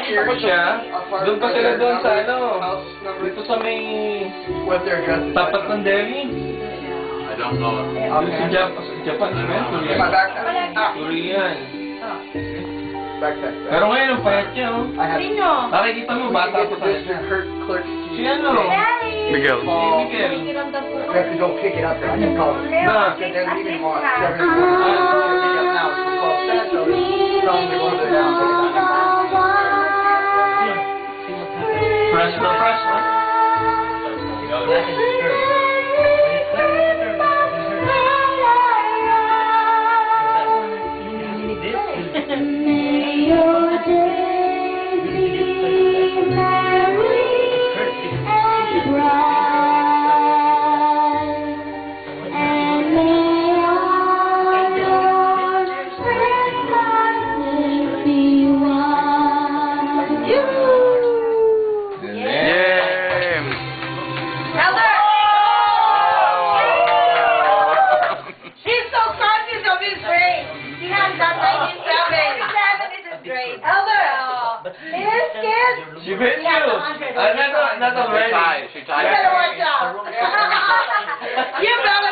nakita ko siya. Doon pa sila doon sa ano. Dito sa may tapat ng Delhi. I don't know. Doon sa Japan. Korean. Korean. Pero ngayon ang payat niya, oh. Sino? Nakikita mo, bata pa tayo siya. Si ano? Miguel. Si Miguel. You have to go pick it up there. I can call it. Na. They're leaving tomorrow. They're leaving tomorrow. Pick it up now. It's called Sancho. Tell them to go down. Fresh na fresh, no? May your days be merry and bright, and may all your Christmases be white. Yay! Heather! She's so conscious of his grade. She has that 1970. Great. Elder! You're scared? She bit you! Not already. She tied. You better watch out. You better